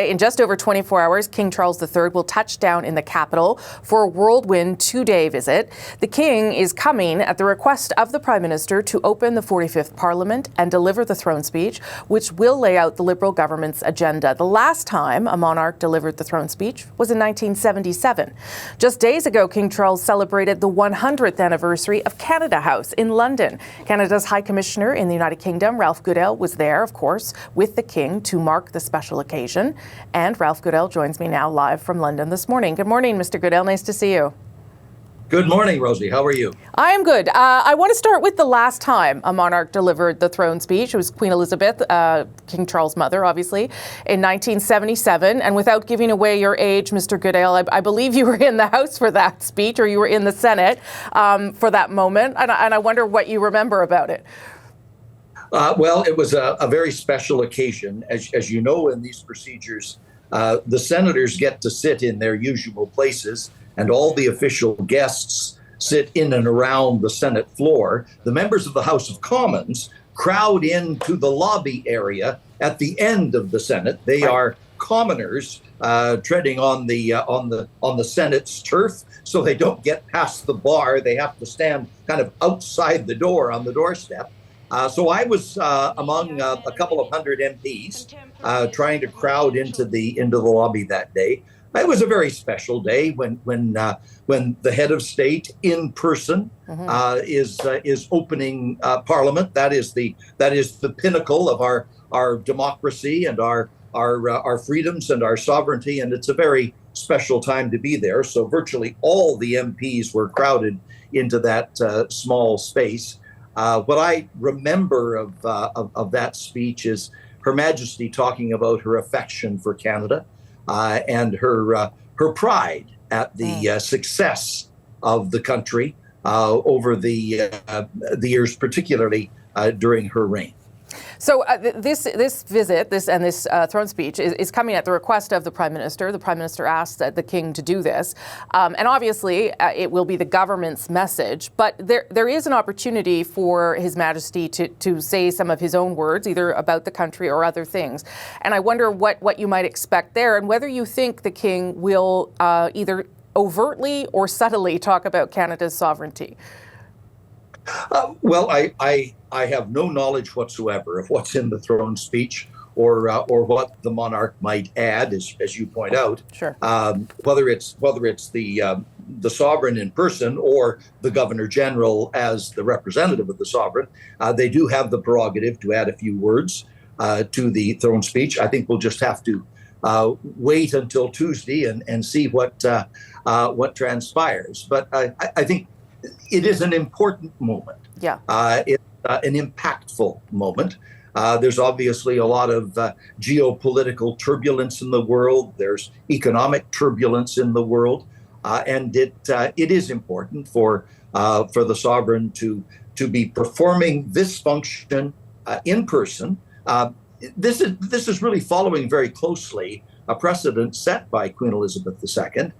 In just over 24 hours, King Charles III will touch down in the capital for a whirlwind 2-day visit. The King is coming at the request of the Prime Minister to open the 45th Parliament and deliver the throne speech, which will lay out the Liberal government's agenda. The last time a monarch delivered the throne speech was in 1977. Just days ago, King Charles celebrated the 100th anniversary of Canada House in London. Canada's High Commissioner in the United Kingdom, Rafe Goodale, was there, of course, with the King to mark the special occasion. And Rafe Goodale joins me now live from London this morning. Good morning, Mr. Goodale. Nice to see you. Good morning, Rosie. How are you? I am good. I want to start with the last time a monarch delivered the throne speech. It was Queen Elizabeth, King Charles' mother, obviously, in 1977. And without giving away your age, Mr. Goodale, I believe you were in the House for that speech, or you were in the Senate for that moment. And I wonder what you remember about it. Well, it was a very special occasion. As you know, in these procedures, the senators get to sit in their usual places, and all the official guests sit in and around the Senate floor. The members of the House of Commons crowd into the lobby area at the end of the Senate. They are commoners treading on the Senate's turf, so they don't get past the bar. They have to stand kind of outside the door on the doorstep. So I was among a couple of hundred MPs trying to crowd into the lobby that day. It was a very special day when the head of state in person is opening Parliament. That is the pinnacle of our democracy and our freedoms and our sovereignty, and it's a very special time to be there. So virtually all the MPs were crowded into that small space. What I remember of that speech is Her Majesty talking about her affection for Canada and her pride at the success of the country over the years, particularly during her reign. So this visit, this throne speech is coming at the request of the Prime Minister. The Prime Minister asked the King to do this. And obviously, it will be the government's message. But there is an opportunity for His Majesty to say some of his own words, either about the country or other things. And I wonder what you might expect there, and whether you think the King will either overtly or subtly talk about Canada's sovereignty. Well, I have no knowledge whatsoever of what's in the throne speech or what the monarch might add, as you point out. Sure. Whether it's the sovereign in person or the Governor General as the representative of the sovereign, they do have the prerogative to add a few words to the throne speech. I think we'll just have to wait until Tuesday and see what transpires. But I think it is an important moment. Yeah. It's an impactful moment. There's obviously a lot of geopolitical turbulence in the world. There's economic turbulence in the world, and it is important for the sovereign to be performing this function in person. This is really following very closely a precedent set by Queen Elizabeth II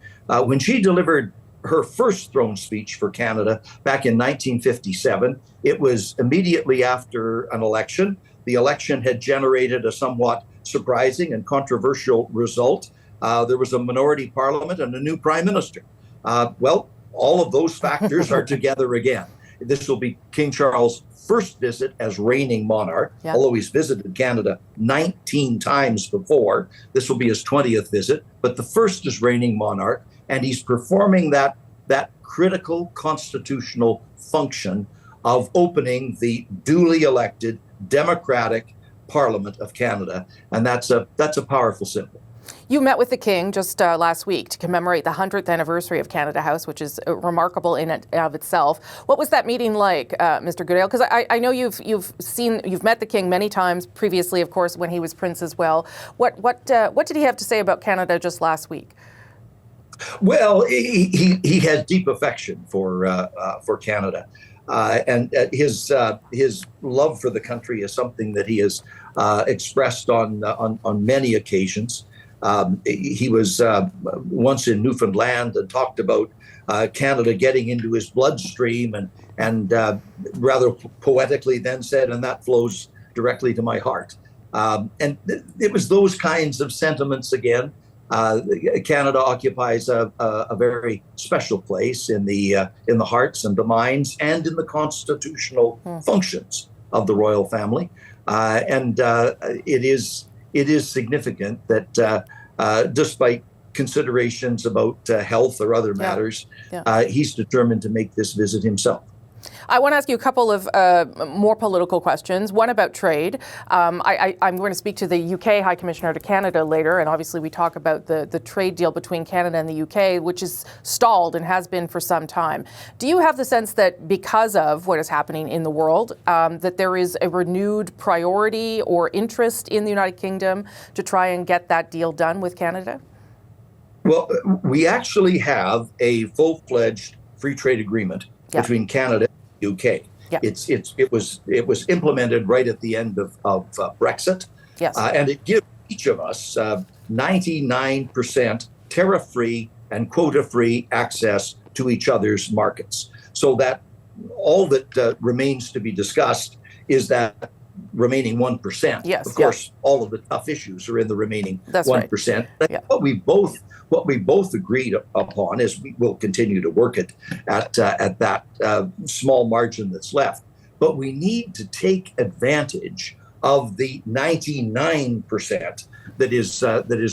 when she delivered her first throne speech for Canada back in 1957. It was immediately after an election. The election had generated a somewhat surprising and controversial result. There was a minority parliament and a new prime minister. Well, all of those factors are together again. This will be King Charles' first visit as reigning monarch, although he's visited Canada 19 times before. This will be his 20th visit, but the first as reigning monarch. And he's performing that critical constitutional function of opening the duly elected democratic Parliament of Canada. And that's a powerful symbol. You met with the King just last week to commemorate the 100th anniversary of Canada House, which is remarkable in and of itself. What was that meeting like, Mr. Goodale? Because I know you've met the King many times previously, of course, when he was Prince as well. What did he have to say about Canada just last week? Well, he has deep affection for Canada, and his love for the country is something that he has expressed on many occasions. He was once in Newfoundland and talked about Canada getting into his bloodstream, and rather poetically then said, "And that flows directly to my heart." It was those kinds of sentiments again. Canada occupies a very special place in the hearts and the minds and in the constitutional functions of the royal family. It is significant that despite considerations about health or other matters, he's determined to make this visit himself. I want to ask you a couple of more political questions. One about trade. I'm going to speak to the UK High Commissioner to Canada later, and obviously we talk about the trade deal between Canada and the UK, which is stalled and has been for some time. Do you have the sense that because of what is happening in the world, that there is a renewed priority or interest in the United Kingdom to try and get that deal done with Canada? Well, we actually have a full-fledged free trade agreement between Canada and the UK. It was implemented right at the end of Brexit. And it gives each of us 99% tariff-free and quota-free access to each other's markets. So that all that remains to be discussed is that remaining 1%. Of course, all of the tough issues are in the remaining 1%. Right. What we both agreed upon is we will continue to work at that small margin that's left. But we need to take advantage of the 99% that is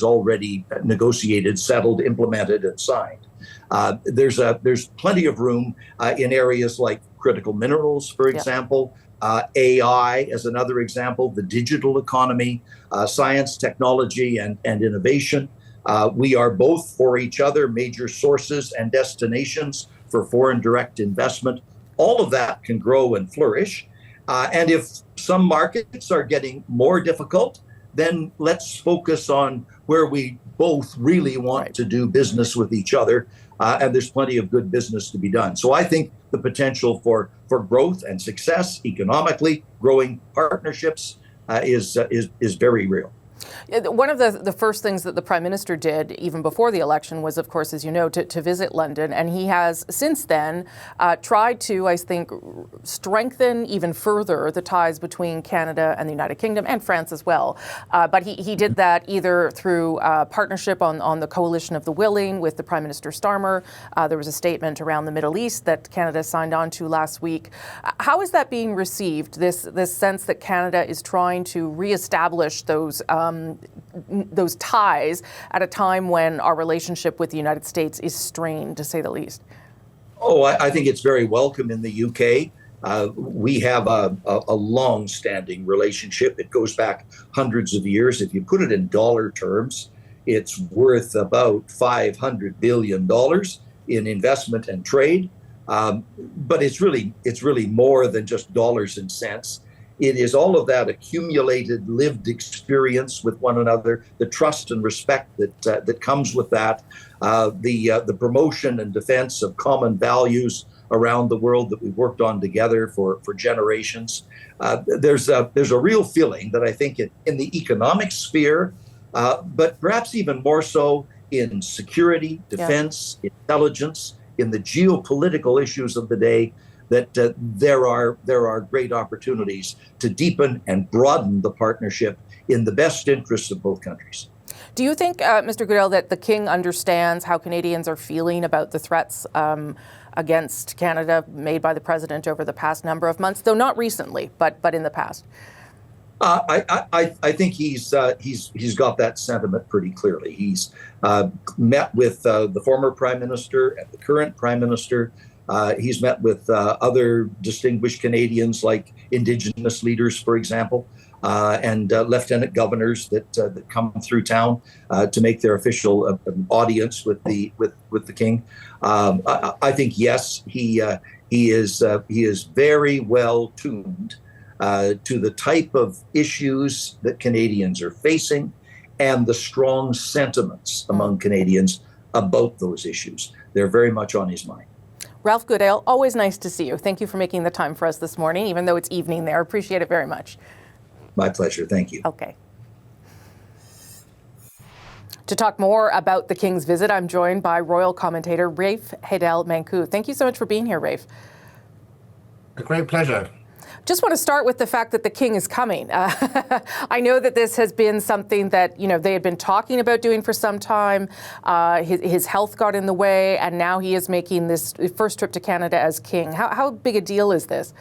already negotiated, settled, implemented, and signed. There's plenty of room in areas like critical minerals, for example. AI as another example, the digital economy, science, technology, and innovation. We are both for each other major sources and destinations for foreign direct investment. All of that can grow and flourish. And if some markets are getting more difficult, then let's focus on where we both really want to do business with each other. And there's plenty of good business to be done. So I think the potential for growth and success economically, growing partnerships is very real. One of the first things that the Prime Minister did, even before the election, was, of course, as you know, to visit London. And he has since then tried to, I think, strengthen even further the ties between Canada and the United Kingdom and France as well. But he did that either through partnership on the Coalition of the Willing with the Prime Minister Starmer. There was a statement around the Middle East that Canada signed on to last week. How is that being received, this sense that Canada is trying to reestablish those ties at a time when our relationship with the United States is strained, to say the least? Oh, I think it's very welcome in the UK. We have a long-standing relationship. It goes back hundreds of years. If you put it in dollar terms, it's worth about $500 billion in investment and trade. But it's really more than just dollars and cents. It is all of that accumulated lived experience with one another, the trust and respect that comes with that, the promotion and defense of common values around the world that we've worked on together for generations. There's a real feeling that I think in the economic sphere, but perhaps even more so in security, defense, intelligence, in the geopolitical issues of the day, that there are great opportunities to deepen and broaden the partnership in the best interests of both countries. Do you think, Mr. Goodale, that the King understands how Canadians are feeling about the threats against Canada made by the President over the past number of months, though not recently, but in the past? I think he's got that sentiment pretty clearly. He's met with the former Prime Minister and the current Prime Minister. He's met with other distinguished Canadians like Indigenous leaders, for example, and lieutenant governors that come through town to make their official audience with the King. I think yes, he is very well tuned to the type of issues that Canadians are facing and the strong sentiments among Canadians about those issues. They're very much on his mind. Rafe Goodale, always nice to see you. Thank you for making the time for us this morning, even though it's evening there. Appreciate it very much. My pleasure. Thank you. Okay. To talk more about the King's visit, I'm joined by royal commentator Rafe Heydel-Mankoo. Thank you so much for being here, Rafe. A great pleasure. Just want to start with the fact that the king is coming. I know that this has been something that, they had been talking about doing for some time. His health got in the way, and now he is making this first trip to Canada as king. How big a deal is this?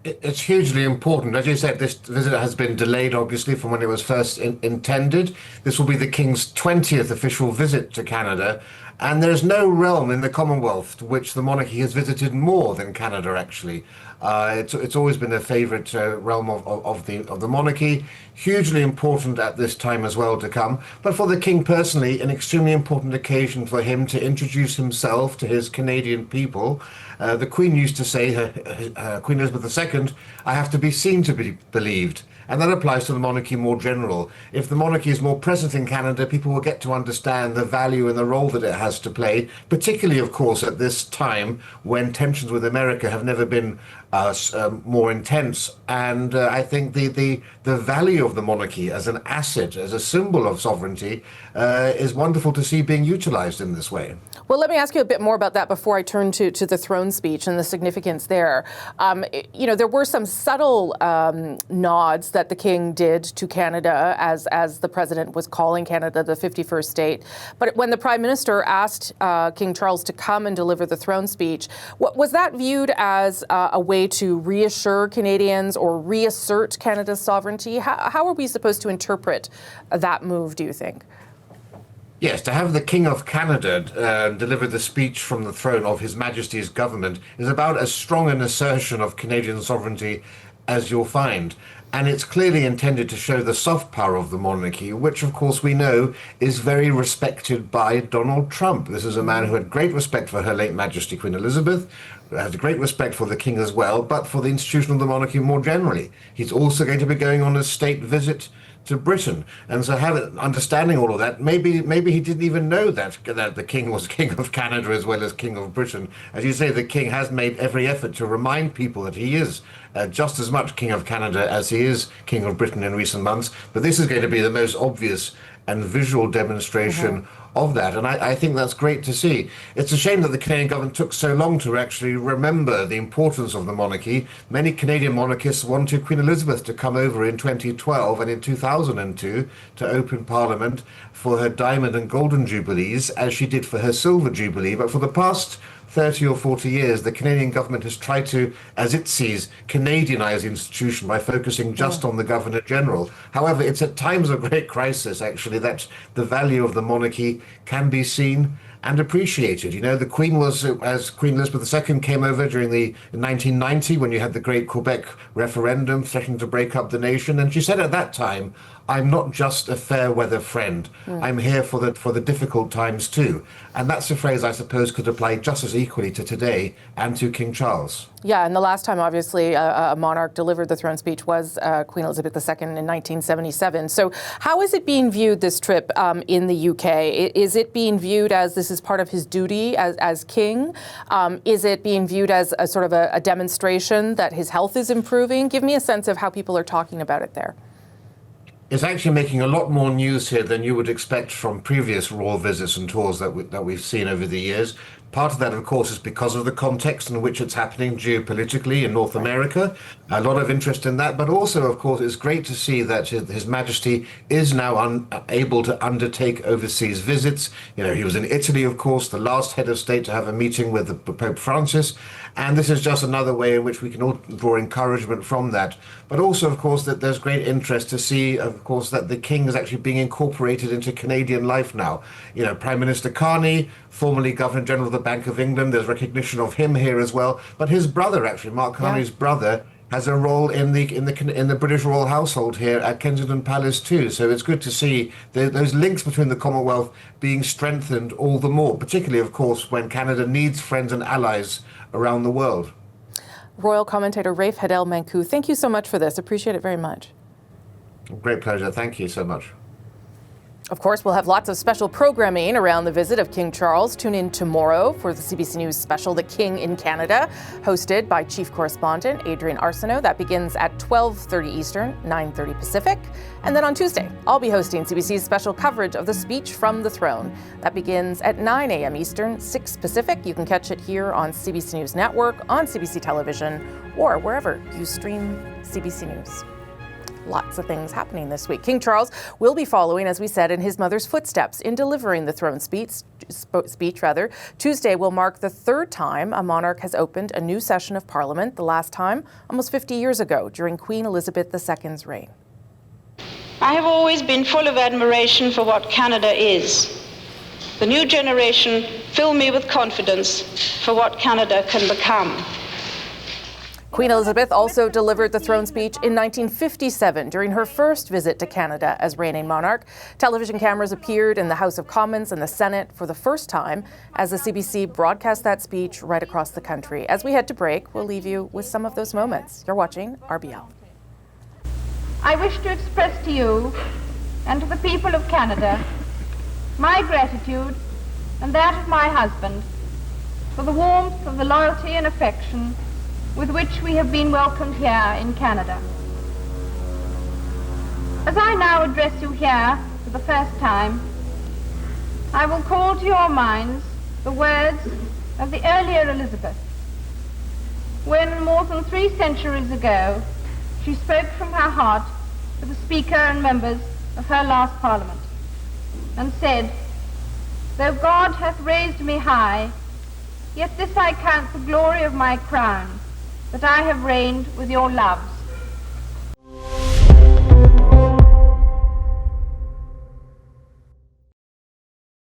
It's hugely important. As you said, this visit has been delayed, obviously, from when it was first intended. This will be the King's 20th official visit to Canada, and there's no realm in the Commonwealth to which the monarchy has visited more than Canada, actually. It's always been a favourite realm of the monarchy. Hugely important at this time as well to come. But for the King personally, an extremely important occasion for him to introduce himself to his Canadian people. The Queen used to say, Queen Elizabeth II, I have to be seen to be believed. And that applies to the monarchy more general. If the monarchy is more present in Canada, people will get to understand the value and the role that it has to play, particularly, of course, at this time when tensions with America have never been more intense. And I think the value of the monarchy as an asset, as a symbol of sovereignty, is wonderful to see being utilized in this way. Well, let me ask you a bit more about that before I turn to the throne speech and the significance there. There were some subtle nods that the king did to Canada as the president was calling Canada the 51st state. But when the prime minister asked King Charles to come and deliver the throne speech, was that viewed as a way to reassure Canadians or reassert Canada's sovereignty? How are we supposed to interpret that move, do you think? Yes, to have the King of Canada deliver the speech from the throne of His Majesty's government is about as strong an assertion of Canadian sovereignty as you'll find. And it's clearly intended to show the soft power of the monarchy, which, of course, we know is very respected by Donald Trump. This is a man who had great respect for Her late Majesty Queen Elizabeth, has great respect for the king as well, but for the institution of the monarchy more generally. He's also going to be going on a state visit to Britain. And so understanding all of that, maybe he didn't even know that the king was King of Canada as well as King of Britain. As you say, the king has made every effort to remind people that he is just as much King of Canada as he is King of Britain in recent months. But this is going to be the most obvious and visual demonstration of that. And I think that's great to see. It's a shame that the Canadian government took so long to actually remember the importance of the monarchy. Many Canadian monarchists wanted Queen Elizabeth to come over in 2012 and in 2002 to open Parliament for her Diamond and Golden Jubilees, as she did for her Silver Jubilee. But for the past 30 or 40 years, the Canadian government has tried to, as it sees, Canadianize the institution by focusing just on the Governor-General. However, it's at times of great crisis, actually, that the value of the monarchy can be seen and appreciated. The Queen was, as Queen Elizabeth II came over during the 1990, when you had the great Quebec referendum threatening to break up the nation, and she said at that time, I'm not just a fair weather friend. I'm here for the difficult times too. And that's a phrase I suppose could apply just as equally to today and to King Charles. Yeah, and the last time, obviously, a monarch delivered the throne speech was Queen Elizabeth II in 1977. So how is it being viewed, this trip in the UK? Is it being viewed as this is part of his duty as king? Is it being viewed as a sort of a demonstration that his health is improving? Give me a sense of how people are talking about it there. It's actually making a lot more news here than you would expect from previous royal visits and tours that we've seen over the years. Part of that, of course, is because of the context in which it's happening geopolitically in North America. A lot of interest in that. But also, of course, it's great to see that His Majesty is now able to undertake overseas visits. He was in Italy, of course, the last head of state to have a meeting with Pope Francis. And this is just another way in which we can all draw encouragement from that. But also, of course, that there's great interest to see, of course, that the king is actually being incorporated into Canadian life now. Prime Minister Carney, formerly Governor General of the Bank of England, there's recognition of him here as well. But his brother, actually, Mark Carney's brother, has a role in the British royal household here at Kensington Palace too. So it's good to see those links between the Commonwealth being strengthened all the more, particularly, of course, when Canada needs friends and allies around the world. Royal commentator Rafe Heydel-Mankoo, thank you so much for this. Appreciate it very much. Great pleasure. Thank you so much. Of course, we'll have lots of special programming around the visit of King Charles. Tune in tomorrow for the CBC News special, The King in Canada, hosted by Chief Correspondent Adrian Arsenault. That begins at 12:30 Eastern, 9:30 Pacific. And then on Tuesday, I'll be hosting CBC's special coverage of the speech from the throne. That begins at 9 a.m. Eastern, 6 Pacific. You can catch it here on CBC News Network, on CBC Television, or wherever you stream CBC News. Lots of things happening this week. King Charles will be following, as we said, in his mother's footsteps in delivering the throne speech. Tuesday will mark the third time a monarch has opened a new session of Parliament, the last time almost 50 years ago during Queen Elizabeth II's reign. I have always been full of admiration for what Canada is. The new generation fill me with confidence for what Canada can become. Queen Elizabeth also delivered the throne speech in 1957 during her first visit to Canada as reigning monarch. Television cameras appeared in the House of Commons and the Senate for the first time as the CBC broadcast that speech right across the country. As we head to break, we'll leave you with some of those moments. You're watching RBL. I wish to express to you and to the people of Canada my gratitude and that of my husband for the warmth of the loyalty and affection with which we have been welcomed here in Canada. As I now address you here for the first time, I will call to your minds the words of the earlier Elizabeth, when more than 3 centuries ago she spoke from her heart to the Speaker and members of her last Parliament, and said, "Though God hath raised me high, yet this I count the glory of my crown, that I have reigned with your loves.